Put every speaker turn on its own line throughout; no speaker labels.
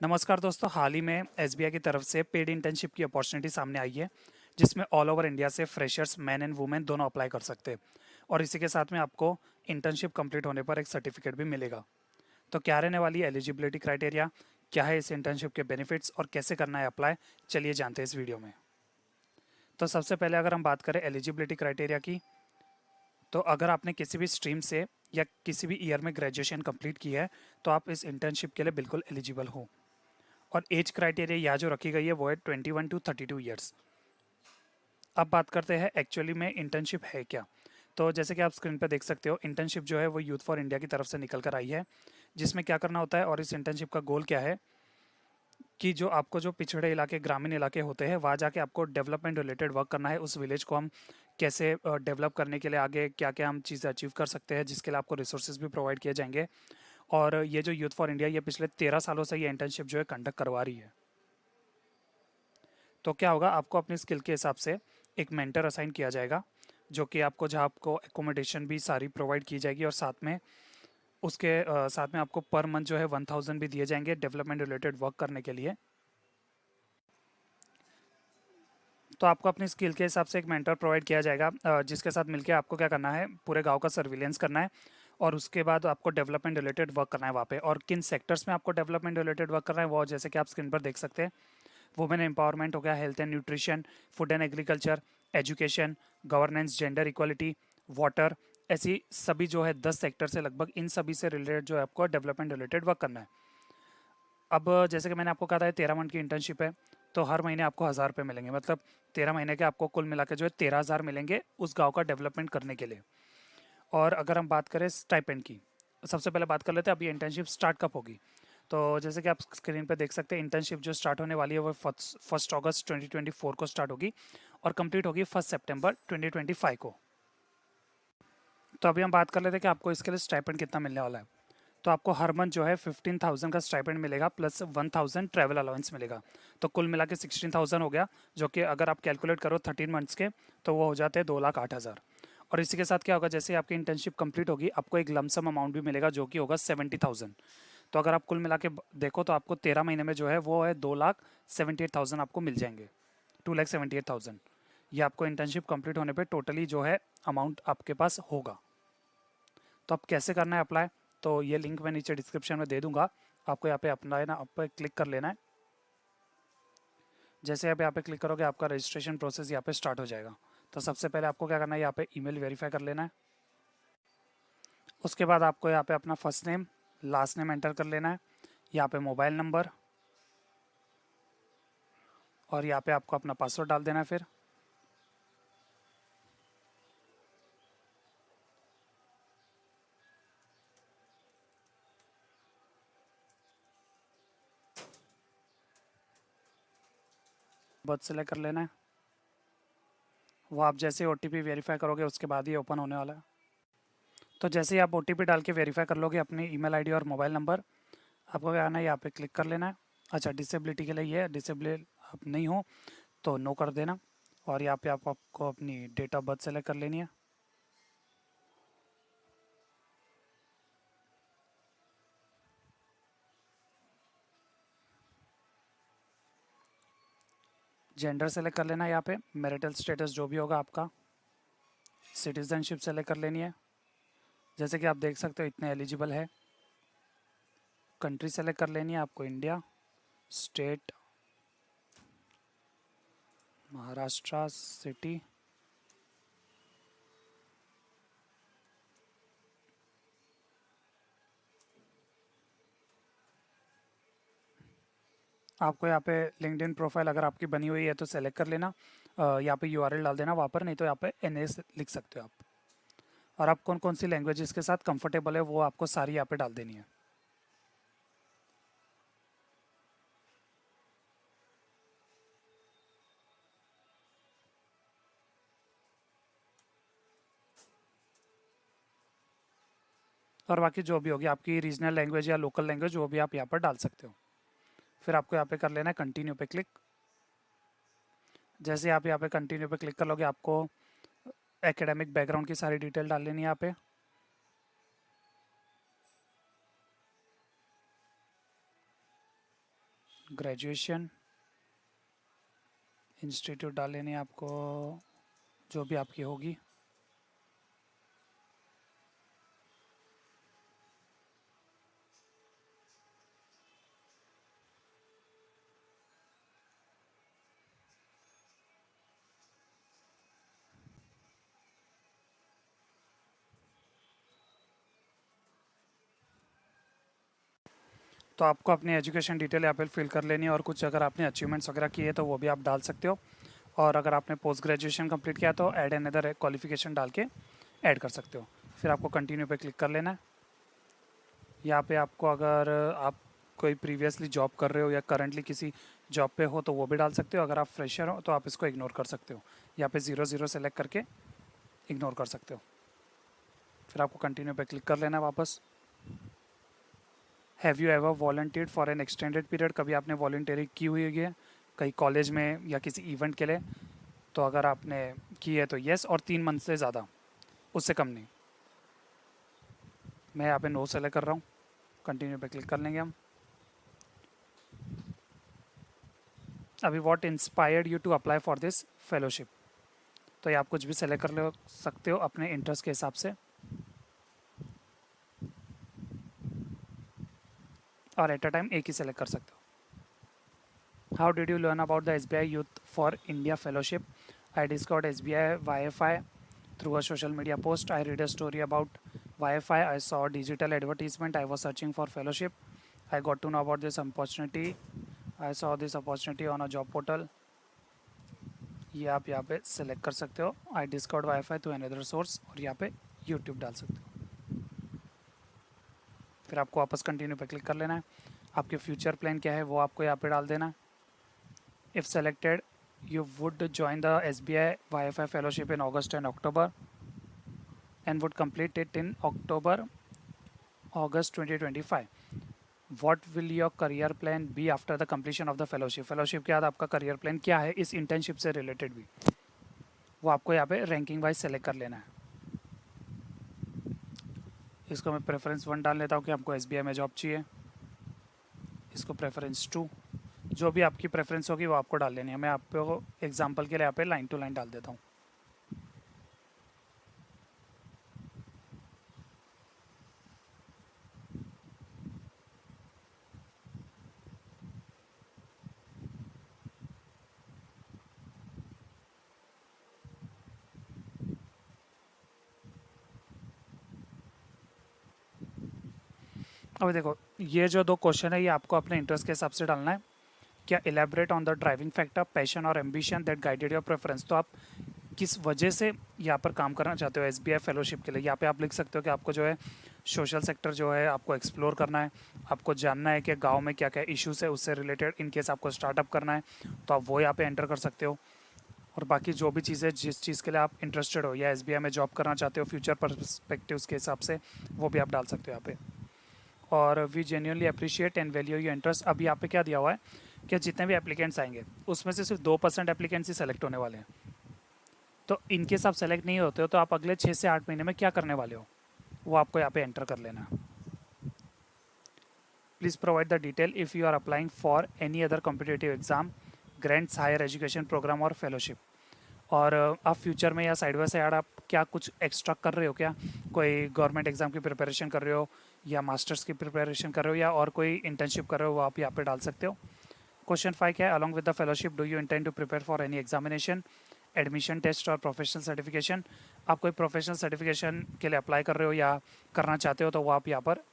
नमस्कार दोस्तों, हाल ही में एसबीआई की तरफ से पेड इंटर्नशिप की अपॉर्चुनिटी सामने आई है, जिसमें ऑल ओवर इंडिया से फ्रेशर्स मैन एंड वुमेन दोनों अप्लाई कर सकते हैं। और इसी के साथ में आपको इंटर्नशिप कंप्लीट होने पर एक सर्टिफिकेट भी मिलेगा। तो क्या रहने वाली है एलिजिबिलिटी क्राइटेरिया, क्या है इस इंटर्नशिप के बेनिफिट्स और कैसे करना है अप्लाई, चलिए जानते हैं इस वीडियो में। तो सबसे पहले अगर हम बात करें एलिजिबिलिटी क्राइटेरिया की, तो अगर आपने किसी भी स्ट्रीम से या किसी भी ईयर में ग्रेजुएशन कंप्लीट की है तो आप इस इंटर्नशिप के लिए बिल्कुल एलिजिबल हो। और एज क्राइटेरिया यहाँ जो रखी गई है वो है 21 टू 32 ईयर्स। अब बात करते हैं एक्चुअली में इंटर्नशिप है क्या। तो जैसे कि आप स्क्रीन पर देख सकते हो, इंटर्नशिप जो है वो यूथ फॉर इंडिया की तरफ से निकल कर आई है, जिसमें क्या करना होता है और इस इंटर्नशिप का गोल क्या है कि जो आपको जो पिछड़े इलाके, ग्रामीण इलाके होते हैं, वहाँ जाके आपको डेवलपमेंट रिलेटेड वर्क करना है। उस विलेज को हम कैसे डेवलप करने के लिए आगे क्या क्या हम चीज़ें अचीव कर सकते हैं, जिसके लिए आपको रिसोर्सेज भी प्रोवाइड किए जाएंगे। और ये जो यूथ फॉर इंडिया, ये पिछले 13 सालों से ये इंटर्नशिप जो है कंडक्ट करवा रही है। तो क्या होगा, आपको अपनी स्किल के हिसाब से एक मेंटर असाइन किया जाएगा, जो कि आपको जहाँ आपको एकोमोडेशन भी सारी प्रोवाइड की जाएगी, और साथ में उसके साथ में आपको पर मंथ जो है 1000 भी दिए जाएंगे डेवलपमेंट रिलेटेड वर्क करने के लिए। तो आपको अपनी स्किल के हिसाब से एक मेंटर प्रोवाइड किया जाएगा, जिसके साथ मिलकर आपको क्या करना है, पूरे गांव का सर्विलेंस करना है। और उसके बाद आपको डेवलपमेंट रिलेटेड वर्क करना है वहाँ पे। और किन सेक्टर्स में आपको डेवलपमेंट रिलेटेड वर्क करना है वो जैसे कि आप स्क्रीन पर देख सकते हैं। वुमेन एम्पावरमेंट हो गया, health and nutrition, food and agriculture, education, governance, gender equality, water, ऐसी सभी जो है 10 सेक्टर से लगभग, इन सभी से रिलेटेड जो है आपको डेवलपमेंट रिलेटेड वर्क करना है। अब जैसे कि मैंने आपको कहा था 13 मंथ की इंटर्नशिप है, तो हर महीने आपको 1000 रुपये मिलेंगे, मतलब 13 महीने के आपको कुल मिला के जो है 13,000 मिलेंगे उस गांव का डेवलपमेंट करने के लिए। और अगर हम बात करें स्टाइपेंड की, सबसे पहले बात कर लेते हैं अभी इंटर्नशिप स्टार्ट कब होगी। तो जैसे कि आप स्क्रीन पे देख सकते हैं, इंटर्नशिप जो स्टार्ट होने वाली है वो 1 अगस्त 2024 को स्टार्ट होगी और कंप्लीट होगी 1 सितंबर 2025 को। तो अभी हम बात कर लेते हैं कि आपको इसके लिए स्टाइपेंड कितना मिलने वाला है। तो आपको हर मंथ जो है 15,000 का स्टाइपेंड मिलेगा, प्लस 1,000 ट्रैवल अलाउंस मिलेगा। तो कुल मिला के 16,000 हो गया, जो कि अगर आप कैलकुलेट करो 13 मंथ्स के, तो वो हो जाते हैं 2,08,000। और इसी के साथ क्या होगा, जैसे आपकी इंटर्नशिप कंप्लीट होगी आपको एक लमसम अमाउंट भी मिलेगा, जो कि होगा 70,000। तो अगर आप कुल मिला के देखो तो आपको 13 महीने में जो है वो है 2,78,000 आपको मिल जाएंगे, 2,78,000। ये आपको इंटर्नशिप कंप्लीट होने पे टोटली जो है अमाउंट आपके पास होगा। तो अब कैसे करना है अप्लाई, तो ये लिंक मैं नीचे डिस्क्रिप्शन में दे दूंगा, आपको यहाँ पे अपना है ना, आप पे क्लिक कर लेना है। जैसे आप यहाँ पे क्लिक करोगे आपका रजिस्ट्रेशन प्रोसेस यहाँ पे स्टार्ट हो जाएगा। तो सबसे पहले आपको क्या करना है, यहाँ पे ईमेल वेरीफाई कर लेना है। उसके बाद आपको यहाँ पे अपना first name, last name enter कर लेना है, यहाँ पे मोबाइल नंबर, और यहाँ पे आपको अपना पासवर्ड डाल देना है। फिर बर्थ सेलेक्ट कर लेना है। वो आप जैसे ओटीपी वेरीफाई करोगे उसके बाद ही ओपन होने वाला है। तो जैसे ही आप ओटीपी डाल के वेरीफाई कर लोगे अपनी ईमेल आईडी और मोबाइल नंबर, आपको क्या आना है, यहाँ पे क्लिक कर लेना है। अच्छा, डिसेबिलिटी के लिए ये डिसेबल आप नहीं हो तो नो कर देना। और यहाँ पे आपको अपनी डेट ऑफ बर्थ सेलेक्ट कर लेनी है। जेंडर सेलेक्ट कर लेना है, यहाँ पे मैरिटल स्टेटस जो भी होगा आपका। सिटीजनशिप सेलेक्ट कर लेनी है, जैसे कि आप देख सकते हो इतने एलिजिबल है। कंट्री सेलेक्ट कर लेनी है आपको, इंडिया। स्टेट महाराष्ट्र, सिटी आपको यहाँ पे लिंक्डइन प्रोफाइल अगर आपकी बनी हुई है तो सेलेक्ट कर लेना। यहाँ पे यूआरएल डाल देना वहाँ पर, नहीं तो यहाँ पे एनएस लिख सकते हो आप। और आप कौन कौन सी लैंग्वेजेस के साथ कंफर्टेबल है वो आपको सारी यहाँ पे डाल देनी है। और बाकी जो भी होगी आपकी रीजनल लैंग्वेज या लोकल लैंग्वेज, वो भी आप यहाँ पर डाल सकते हो। फिर आपको यहाँ पे कर लेना है कंटिन्यू पे क्लिक। जैसे आप यहाँ पे कंटिन्यू पे क्लिक कर लोगे आपको एकेडमिक बैकग्राउंड की सारी डिटेल डाल लेनी है यहाँ पे। ग्रेजुएशन, इंस्टीट्यूट डाल लेनी है आपको, जो भी आपकी होगी। तो आपको अपनी एजुकेशन डिटेल यहाँ पे फिल कर लेनी है, और कुछ अगर आपने अचीवमेंट्स वगैरह किए तो वो भी आप डाल सकते हो। और अगर आपने पोस्ट ग्रेजुएशन कंप्लीट किया तो ऐड अनदर क्वालिफिकेशन डाल के ऐड कर सकते हो। फिर आपको कंटिन्यू पे क्लिक कर लेना है। यहाँ पे आपको अगर आप कोई प्रीवियसली जॉब कर रहे हो या करंटली किसी जॉब पे हो तो वो भी डाल सकते हो। अगर आप फ्रेशर हो तो आप इसको इग्नोर कर सकते हो, यहाँ पे 0 0 सेलेक्ट करके इग्नोर कर सकते हो। फिर आपको कंटिन्यू पे क्लिक कर लेना है वापस। Have you ever volunteered for an extended period, कभी आपने वॉलंटियरिंग की हुई है कहीं कॉलेज में या किसी इवेंट के लिए? तो अगर आपने की है तो येस, और 3 मंथ से ज़्यादा, उससे कम नहीं। मैं यहाँ पे नो सेलेक्ट कर रहा हूँ। कंटिन्यू पे क्लिक कर लेंगे हम। अभी what inspired you to apply for this fellowship, तो ये आप कुछ भी सेलेक्ट कर ले सकते हो अपने इंटरेस्ट के हिसाब से, और एट अ टाइम एक ही सेलेक्ट कर सकते हो। How did you learn about the SBI youth for India fellowship? I discovered SBI YFI through a social media post. I read a story about YFI. I saw a digital advertisement. I was searching for fellowship. I got to know about this opportunity. I saw this opportunity on a job portal. ये आप यहाँ पे select कर सकते हो। I discovered wifi through another source, और यहाँ पे यूट्यूब डाल सकते हो। फिर आपको वापस कंटिन्यू पे क्लिक कर लेना है। आपके फ्यूचर प्लान क्या है वो आपको यहाँ पे डाल देना है। If selected you would join the SBI YFI fellowship in August and October and would complete it in August 2025. What will your career plan be after the completion of the fellowship? Fellowship के बाद आपका career plan क्या है इस internship से related भी, वो आपको यहाँ पे रैंकिंग वाइज सेलेक्ट कर लेना है। इसको मैं प्रेफरेंस 1 डाल लेता हूँ कि आपको SBI में जॉब चाहिए। इसको प्रेफरेंस 2, जो भी आपकी प्रेफरेंस होगी वो आपको डाल लेनी है। मैं आपको एग्जांपल के लिए यहाँ पे लाइन टू लाइन डाल देता हूँ। अभी देखो, ये जो 2 क्वेश्चन है ये आपको अपने इंटरेस्ट के हिसाब से डालना है। क्या elaborate on the driving factor, passion और ambition that guided your preference, तो आप किस वजह से यहाँ पर काम करना चाहते हो SBI फेलोशिप के लिए। यहाँ पे आप लिख सकते हो कि आपको जो है सोशल सेक्टर जो है आपको एक्सप्लोर करना है, आपको जानना है कि गांव में क्या क्या इश्यूज है उससे रिलेटेड, इन केस आपको स्टार्टअप करना है तो आप वो यहाँ पे एंटर कर सकते हो। और बाकी जो भी चीज़ें जिस चीज़ के लिए आप इंटरेस्टेड हो या SBI में जॉब करना चाहते हो फ्यूचर परस्पेक्टिव्स के हिसाब से, वो भी आप डाल सकते हो यहाँ पे। और we genuinely appreciate and value your interest, अब यहाँ पे क्या दिया हुआ है कि जितने भी एप्लीकेंट्स आएंगे उसमें से सिर्फ 2% एप्लीकेंट्स ही सेलेक्ट होने वाले हैं। तो इनकेस आप सेलेक्ट नहीं होते हो तो आप अगले 6 से 8 महीने में क्या करने वाले हो वो आपको यहाँ पे एंटर कर लेना। Please provide the detail if you are applying for any other competitive exam, grants, higher education programme और फेलोशिप। और आप फ्यूचर में या साइड बाय साइड आप क्या कुछ एक्स्ट्रा कर रहे हो क्या, कोई गवर्नमेंट एग्जाम की प्रिपरेशन कर रहे हो या मास्टर्स की प्रिपरेशन कर रहे हो या और कोई इंटर्नशिप कर रहे हो, वो आप यहाँ पे डाल सकते हो। क्वेश्चन 5 क्या है, along with the fellowship do you intend to prepare for any examination, admission test और प्रोफेशनल सर्टिफिकेशन। आप कोई प्रोफेशनल सर्टिफिकेशन के लिए अप्लाई कर रहे हो या करना चाहते हो तो वो आप यहाँ पर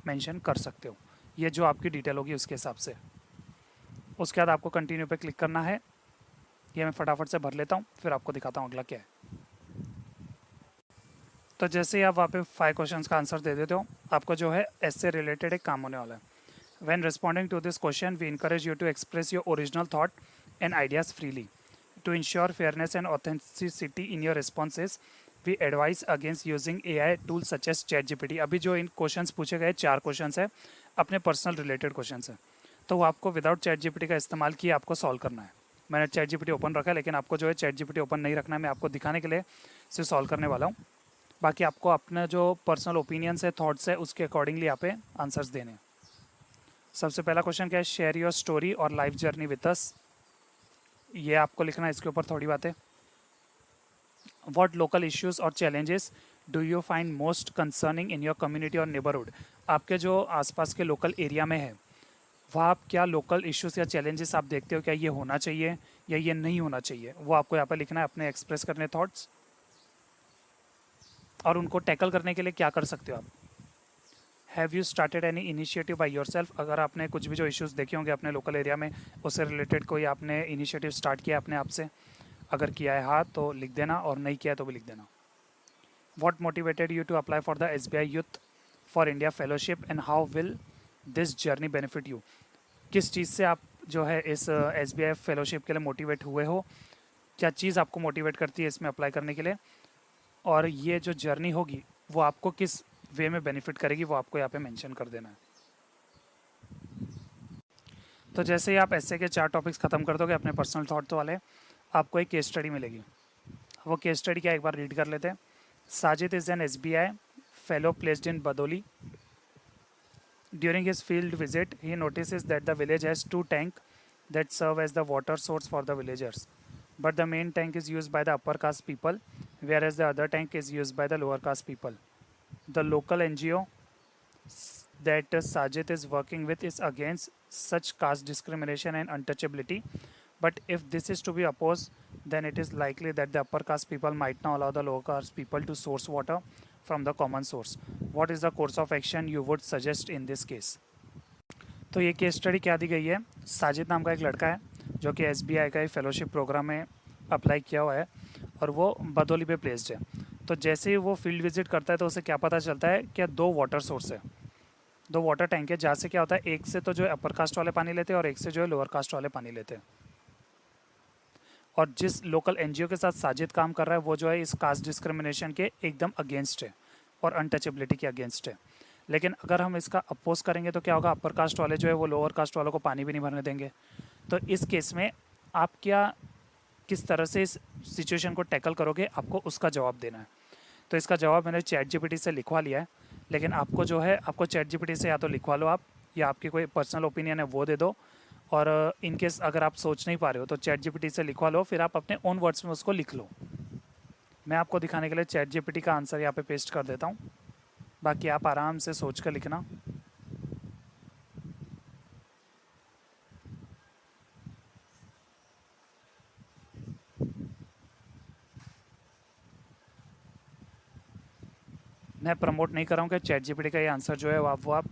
मेंशन कर सकते हो, ये जो आपकी डिटेल होगी उसके हिसाब से। उसके बाद आपको कंटिन्यू पे क्लिक करना है। ये मैं फटाफट से भर लेता हूँ फिर आपको दिखाता हूँ अगला क्या है। तो जैसे ही आप वहाँ पे 5 क्वेश्चंस का आंसर दे देते हो आपको जो है इससे रिलेटेड एक काम होने वाला है। When responding to this question, we encourage you to express your original thought and ideas freely. To ensure fairness and authenticity in your responses, we advise against using AI tools such as ChatGPT. अभी जो इन questions पूछे गए 4 questions है अपने personal related questions है, तो वो आपको विदाउट ChatGPT का इस्तेमाल किए आपको सॉल्व करना है। मैंने ChatGPT ओपन रखा है लेकिन आपको जो है ChatGPT ओपन नहीं रखना है, मैं आपको दिखाने के लिए इसे सॉल्व करने वाला हूँ। बाकी आपको अपना जो पर्सनल ओपिनियंस है, थॉट्स है, उसके अकॉर्डिंगली यहाँ पे आंसर्स देने हैं। सबसे पहला क्वेश्चन क्या है, शेयर योर स्टोरी और लाइफ जर्नी विद अस। ये आपको लिखना है, इसके ऊपर थोड़ी बातें। व्हाट लोकल इश्यूज और challenges do you find most concerning in your community और नेबरहुड। आपके जो आसपास के लोकल एरिया में है वहाँ आप क्या लोकल इश्यूज या चैलेंजेस आप देखते हो, क्या ये होना चाहिए या ये नहीं होना चाहिए, वो आपको यहाँ पर लिखना है, अपने एक्सप्रेस करने थॉट्स और उनको टैकल करने के लिए क्या कर सकते हो आप। Have you started any initiative by yourself. अगर आपने कुछ भी जो इश्यूज़ देखे होंगे अपने लोकल एरिया में उससे रिलेटेड कोई आपने इनिशिएटिव स्टार्ट किया अपने आप से, अगर किया है हाँ तो लिख देना, और नहीं किया है तो भी लिख देना। What motivated you to apply for the SBI youth for India fellowship and how will this journey benefit you. किस चीज़ से आप जो है इस SBI फेलोशिप के लिए मोटिवेट हुए हो, क्या चीज़ आपको मोटिवेट करती है इसमें अप्लाई करने के लिए, और ये जो जर्नी होगी वो आपको किस वे में बेनिफिट करेगी, वो आपको यहाँ पे मेंशन कर देना है। तो जैसे ही आप ऐसे के 4 टॉपिक्स ख़त्म कर दोगे अपने पर्सनल थॉट वाले, आपको एक केस स्टडी मिलेगी। वो केस स्टडी क्या, एक बार रीड कर लेते हैं। Sajid is an SBI fellow placed in Badauli. During his field visit, he notices that the village has 2 tanks that serve as the water source for the villagers. But the main tank is used by the upper caste people, whereas the other tank is used by the lower caste people. The local NGO that Sajid is working with is against such caste discrimination and untouchability. But if this is to be opposed, then it is likely that the upper caste people might not allow the lower caste people to source water from the common source. What is the course of action you would suggest in this case? तो ये case study क्या दी गई है, साजिद नाम का एक लड़का है जो कि SBI का एक फेलोशिप प्रोग्राम में अप्लाई किया हुआ है और वो बदौली पे प्लेस्ड है। तो जैसे ही वो फील्ड विजिट करता है तो उसे क्या पता चलता है कि 2 वाटर सोर्स है, 2 वाटर टैंक है, जहाँ से क्या होता है एक से तो जो है अपर कास्ट वाले पानी लेते हैं और एक से जो है लोअर कास्ट वाले पानी लेते हैं। और जिस लोकल NGO के साथ साजिद काम कर रहा है वो जो है इस कास्ट डिस्क्रिमिनेशन के एकदम अगेंस्ट है और अनटचेबिलिटी के अगेंस्ट है। लेकिन अगर हम इसका अपोज करेंगे तो क्या होगा, अपर कास्ट वाले जो है वो लोअर कास्ट वालों को पानी भी नहीं भरने देंगे। तो इस केस में आप क्या किस तरह से इस सिचुएशन को टैकल करोगे, आपको उसका जवाब देना है। तो इसका जवाब मैंने ChatGPT से लिखवा लिया है, लेकिन आपको जो है आपको ChatGPT से या तो लिखवा लो आप, या आपकी कोई पर्सनल ओपिनियन है वो दे दो, और इन केस अगर आप सोच नहीं पा रहे हो तो ChatGPT से लिखवा लो, फिर आप अपने ओन वर्ड्स में उसको लिख लो। मैं आपको दिखाने के लिए ChatGPT का आंसर यहाँ पे पेस्ट कर देता हूँ, बाकी आप आराम से सोच कर लिखना। मैं प्रमोट नहीं कर रहा हूँ कि ChatGPT का ये आंसर जो है वो आप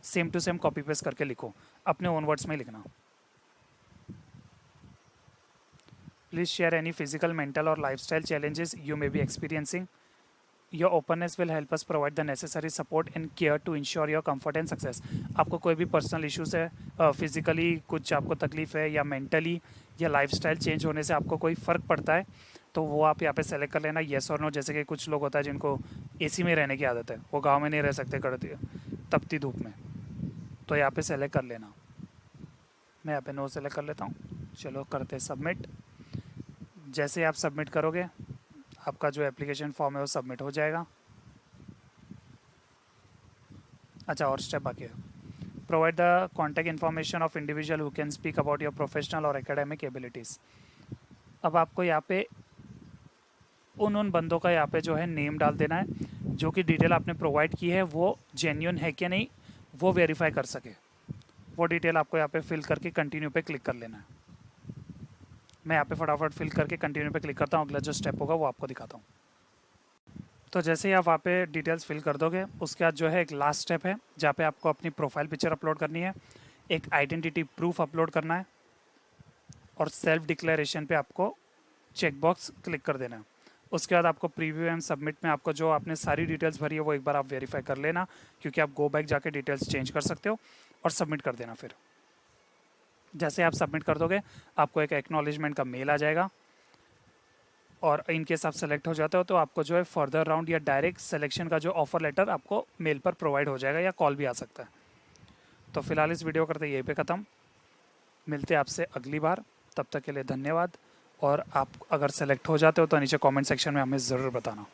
same to same copy paste करके लिखो, अपने ओन वर्ड्स में लिखना। Please share any physical, mental और lifestyle challenges you may be experiencing. Your openness will help us provide the necessary support and care to ensure your comfort and success. आपको कोई भी personal issues है, physically कुछ आपको तकलीफ है, या मेंटली या लाइफस्टाइल चेंज होने से आपको कोई फ़र्क पड़ता है, तो वो आप यहाँ पे सेलेक्ट कर लेना येस और नो। जैसे कि कुछ लोग होता है जिनको AC में रहने की आदत है, वो गाँव में नहीं रह सकते कड़ती तपती धूप में, तो यहाँ पे सेलेक्ट कर लेना। मैं यहाँ पे नो सेलेक्ट कर लेता हूँ। चलो करते हैं सबमिट। जैसे आप सबमिट करोगे आपका जो एप्लीकेशन फॉर्म है वो सबमिट हो जाएगा। अच्छा, और स्टेप बाकी है। Provide the contact information of individual who can speak about your professional और एकेडमिक एबिलिटीज़। अब आपको यहाँ पे उन बंदों का यहाँ पे जो है नेम डाल देना है जो कि डिटेल आपने प्रोवाइड की है वो जेन्युइन है कि नहीं वो वेरीफाई कर सके। वो डिटेल आपको यहाँ पे फिल करके कंटिन्यू पे क्लिक कर लेना है। मैं यहाँ पे फटाफट फिल करके कंटिन्यू पे क्लिक करता हूँ, अगला जो स्टेप होगा वो आपको दिखाता हूँ। तो जैसे ही आप वहाँ पे डिटेल्स फिल कर दोगे उसके बाद जो है एक लास्ट स्टेप है जहाँ पे आपको अपनी प्रोफाइल पिक्चर अपलोड करनी है, एक आइडेंटिटी प्रूफ अपलोड करना है, और सेल्फ डिक्लेरेशन पे आपको चेकबॉक्स क्लिक कर देना है। उसके बाद आपको प्रीव्यू एंड सबमिट में आपको जो आपने सारी डिटेल्स भरी है वो एक बार आप वेरीफाई कर लेना, क्योंकि आप गो बैक जाके डिटेल्स चेंज कर सकते हो, और सबमिट कर देना। फिर जैसे आप सबमिट कर दोगे आपको एक एक्नॉलेजमेंट का मेल आ जाएगा, और इन केस आप सेलेक्ट हो जाते हो तो आपको जो है फर्दर राउंड या डायरेक्ट सिलेक्शन का जो ऑफर लेटर आपको मेल पर प्रोवाइड हो जाएगा, या कॉल भी आ सकता है। तो फिलहाल इस वीडियो करते यहीं पे ख़त्म। मिलते हैं आपसे अगली बार, तब तक के लिए धन्यवाद। और आप अगर सेलेक्ट हो जाते हो तो नीचे कमेंट सेक्शन में हमें ज़रूर बताना।